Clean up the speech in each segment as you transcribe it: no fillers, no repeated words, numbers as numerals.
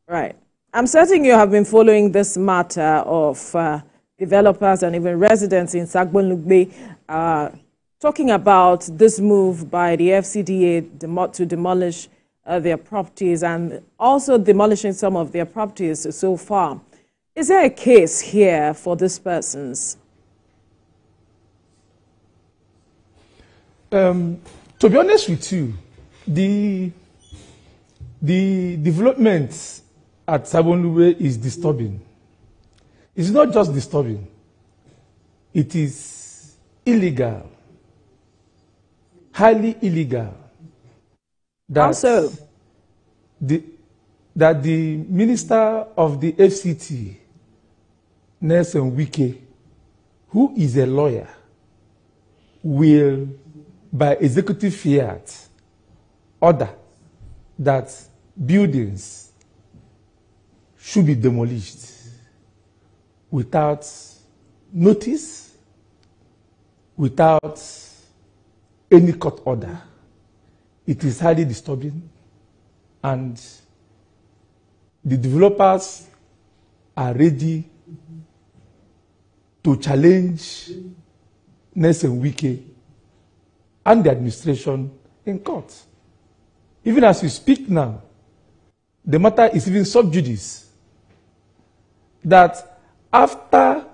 Right. I'm certain you have been following this matter of developers and even residents in Sabon Lugbe talking about this move by the FCDA to demolish their properties and also demolishing some of their properties so far. Is there a case here for these persons? To be honest with you, the development at Sabon Lugbe is disturbing. It's not just disturbing, it is illegal, highly illegal. How so? That the minister of the FCT, Nelson Wike, who is a lawyer, will, by executive fiat, order that buildings should be demolished without notice, without any court order. It is highly disturbing, and the developers are ready to challenge Nelson Wike and the administration in court. Even as we speak now, the matter is even sub judice. That after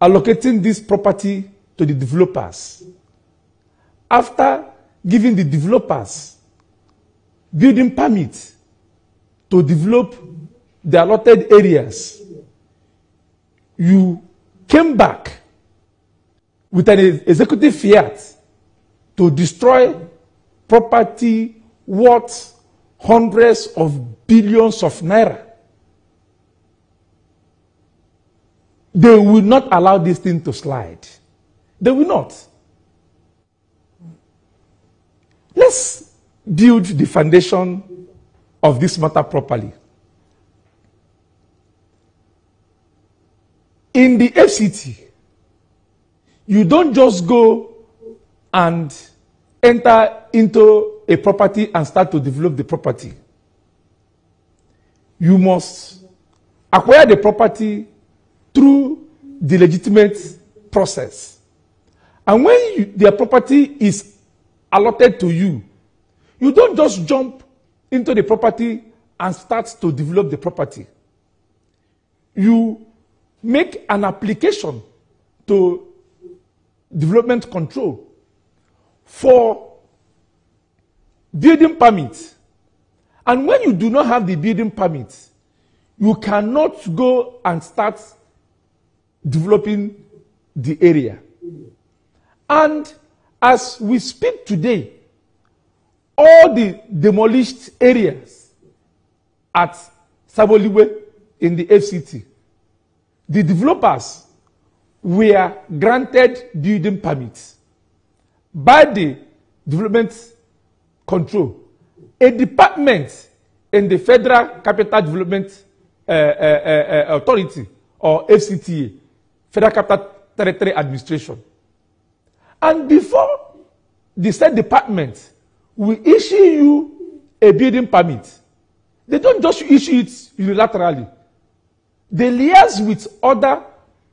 allocating this property to the developers, after giving the developers building permits to develop the allotted areas, you came back with an executive fiat to destroy property worth hundreds of billions of naira. They will not allow this thing to slide. They will not. Let's build the foundation of this matter properly. In the FCT, you don't just go and enter into a property and start to develop the property. You must acquire the property through the legitimate process. And when the property is allotted to you, you don't just jump into the property and start to develop the property. You make an application to development control for building permits. And when you do not have the building permits, you cannot go and start developing the area. And as we speak today, all the demolished areas at Sabon Lugbe in the FCT, the developers were granted building permits by the development control, a department in the Federal Capital Development Authority, or FCTA, Federal Capital Territory Administration. And before the said department will issue you a building permit, they don't just issue it unilaterally. They liaise with other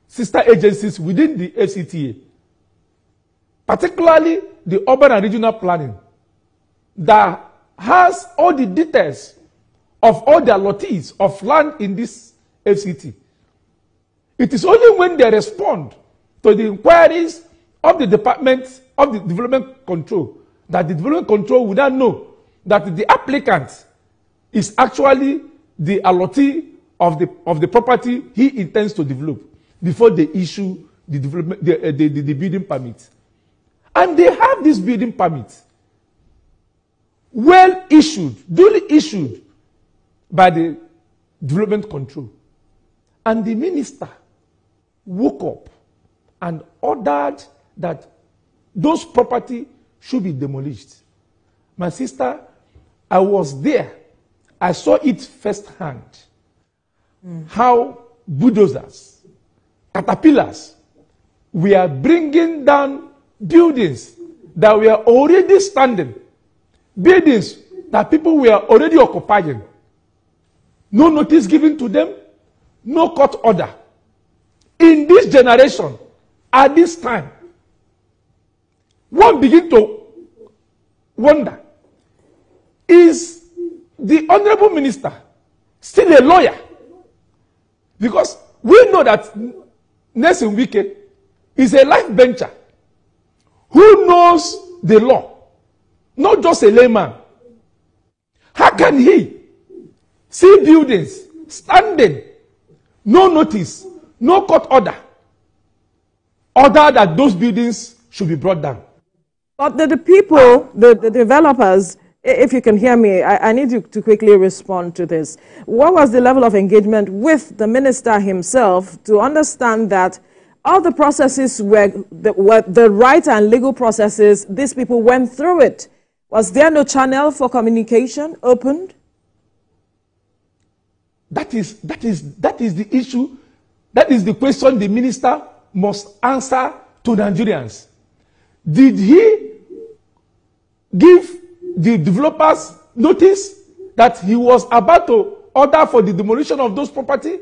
sister agencies within the FCTA, particularly the urban and regional planning, that has all the details of all the allottees of land in this FCT. It is only when they respond to the inquiries of the Department of the Development Control that the Development Control will not know that the applicant is actually the allottee of the property he intends to develop before they issue the building permit. And they have this building permit well issued, duly issued by the Development Control. And the minister woke up and ordered that those property should be demolished. My sister, I was there. I saw it firsthand. How bulldozers, caterpillars, were bringing down buildings that were already standing, buildings that people were already occupying. no notice given to them, no court order. In this generation, at this time, one begin to wonder, is the Honorable Minister still a lawyer? Because we know that Nelson Wike is a life bencher who knows the law, not just a layman. How can he see buildings standing, no notice, no court order that those buildings should be brought down? But the people, the developers, if you can hear me, I need you to quickly respond to this. What was the level of engagement with the minister himself to understand that all the processes were the right and legal processes, these people went through it? Was there no channel for communication opened? That is the issue. That is the question the minister must answer to Nigerians. Did he give the developers notice that he was about to order for the demolition of those property?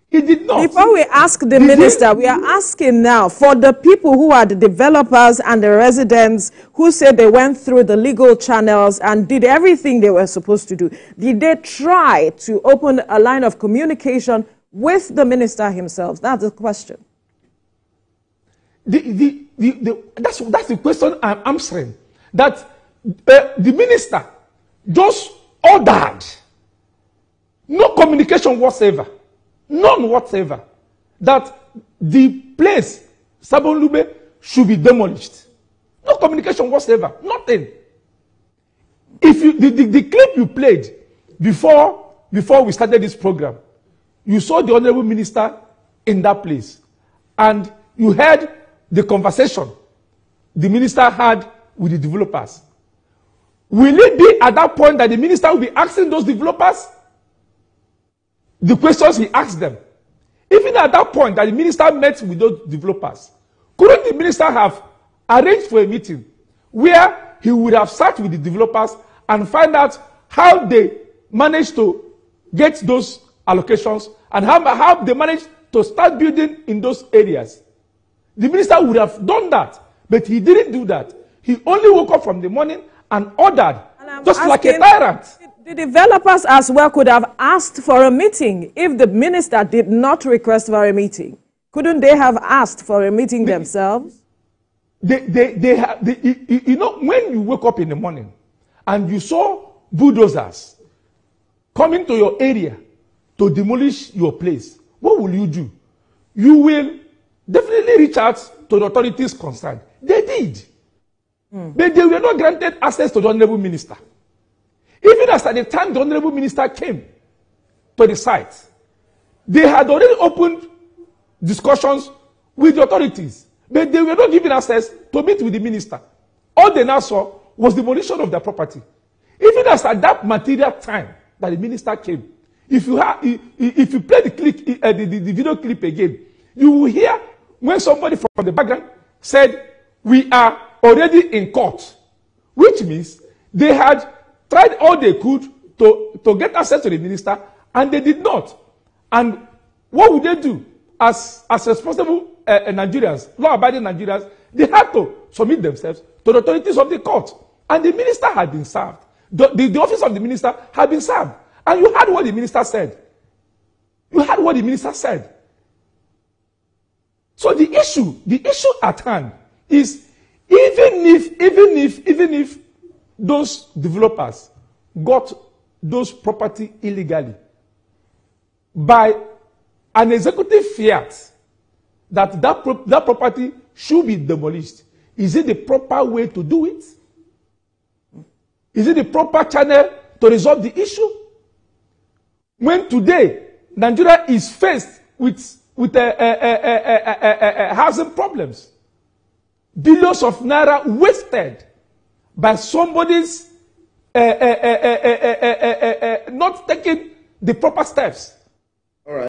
He did not. Before we ask the minister, we are asking now for the people who are the developers and the residents who said they went through the legal channels and did everything they were supposed to do. Did they try to open a line of communication with the minister himself? That's the question. That's the question I'm answering. That the minister just ordered no communication whatsoever, none whatsoever, that the place, Sabon Lugbe, should be demolished. No communication whatsoever, nothing. If you, the clip you played before we started this program, you saw the Honorable Minister in that place, and you heard the conversation the minister had with the developers. Will it be at that point that the minister will be asking those developers the questions he asked them? Even at that point that the minister met with those developers, couldn't the minister have arranged for a meeting where he would have sat with the developers and find out how they managed to get those allocations and how they managed to start building in those areas? The minister would have done that, but he didn't do that. He only woke up from the morning and ordered, just like a tyrant. The developers as well could have asked for a meeting if the minister did not request for a meeting. Couldn't they have asked for a meeting themselves? You know, when you wake up in the morning and you saw bulldozers coming to your area to demolish your place, what will you do? You will definitely reach out to the authorities concerned. They did. But they were not granted access to the Honorable Minister. Even as at the time the Honorable Minister came to the site, they had already opened discussions with the authorities, but they were not given access to meet with the minister. All they now saw was demolition of their property. Even as at that material time that the minister came, if you play the clip, the video clip again, you will hear when somebody from the background said, "We are already in court," which means they had tried all they could to get access to the minister, and they did not. And what would they do as responsible Nigerians, law-abiding Nigerians? They had to submit themselves to the authorities of the court. And the minister had been served. The office of the minister had been served. And you heard what the minister said. You heard what the minister said. So the issue at hand is, even if those developers got those property illegally by an executive fiat that property should be demolished, is it the proper way to do it? Is it the proper channel to resolve the issue? When today Nigeria is faced with housing problems, billions of naira wasted by somebody's not taking the proper steps.